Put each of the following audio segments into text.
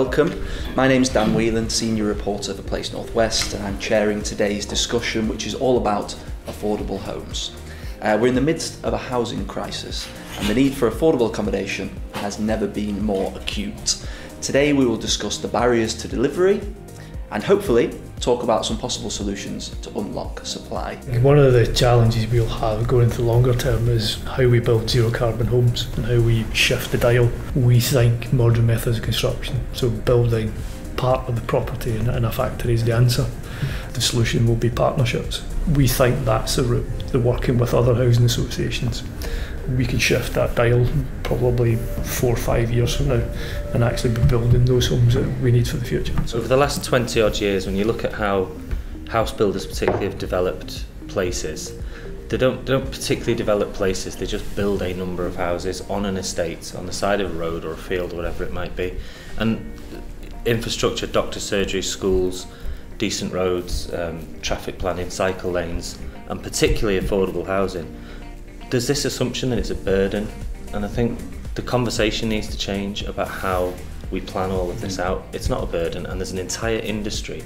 welcome. My name's Dan Whelan, Senior Reporter for Place North West, and I'm chairing today's discussion, which is all about affordable homes. We're in the midst of a housing crisis, and the need for affordable accommodation has never been more acute. Today we will discuss the barriers to delivery and hopefully talk about some possible solutions to unlock supply. One of the challenges we'll have going into the longer term is how we build zero carbon homes and how we shift the dial. We think modern methods of construction, so building part of the property in a factory is the answer. The solution will be partnerships. We think that's the route, the working with other housing associations. We can shift that dial probably 4 or 5 years from now and actually be building those homes that we need for the future. So over the last 20 odd years, when you look at how house builders particularly have developed places, they don't particularly develop places, they just build a number of houses on an estate, on the side of a road or a field or whatever it might be. And infrastructure, doctor surgery, schools, decent roads, traffic planning, cycle lanes, and particularly affordable housing. There's this assumption that it's a burden, and I think the conversation needs to change about how we plan all of this out. It's not a burden, and there's an entire industry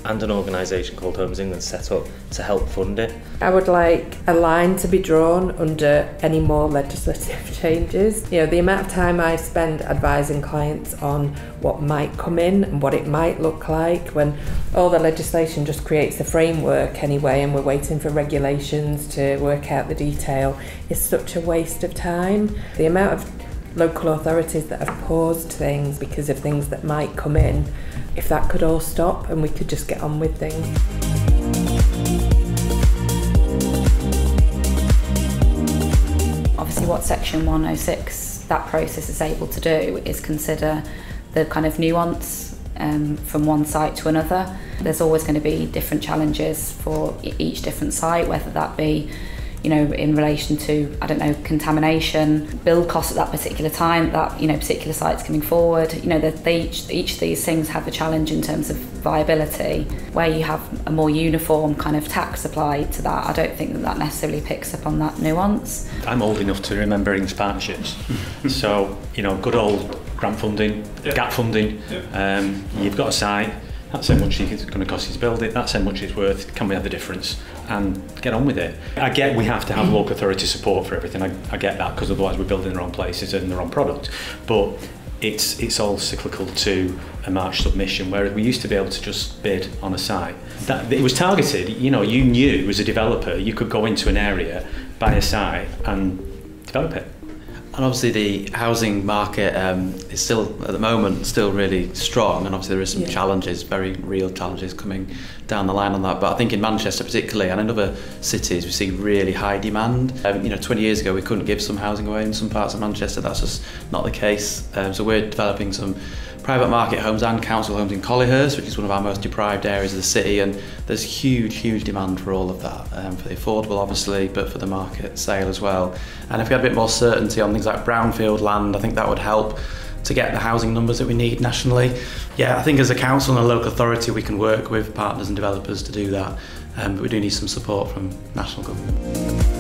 and an organisation called Homes England set up to help fund it. I would like a line to be drawn under any more legislative changes. You know, the amount of time I spend advising clients on what might come in and what it might look like when all the legislation just creates the framework anyway and we're waiting for regulations to work out the detail is such a waste of time. The amount of local authorities that have paused things because of things that might come in, if that could all stop and we could just get on with things. Obviously what Section 106, that process is able to do is consider the kind of nuance from one site to another. There's always going to be different challenges for each different site, whether that be in relation to, I don't know, contamination, build costs at that particular time, that, particular sites coming forward. Each of these things have a challenge in terms of viability. Where you have a more uniform kind of tax applied to that, I don't think that necessarily picks up on that nuance. I'm old enough to remember English partnerships. So, good old grant funding, gap funding, you've got a site, that's how much it's going to cost you to build it, that's how much it's worth, can we have the difference and get on with it. I get we have to have local authority support for everything, I get that, because otherwise we're building the wrong places and the wrong product, but it's all cyclical to a March submission, where we used to be able to just bid on a site. It was targeted, you knew as a developer you could go into an area, buy a site and develop it. And obviously the housing market is still, at the moment, still really strong, and obviously there is some challenges, very real challenges coming down the line on that. But I think in Manchester particularly, and in other cities, we see really high demand. 20 years ago we couldn't give some housing away in some parts of Manchester, that's just not the case. So we're developing some private market homes and council homes in Cllr, which is one of our most deprived areas of the city, and there's huge demand for all of that, for the affordable obviously, but for the market sale as well. And if we had a bit more certainty on things like brownfield land, I think that would help to get the housing numbers that we need nationally. Yeah, I think as a council and a local authority we can work with partners and developers to do that, but we do need some support from national government.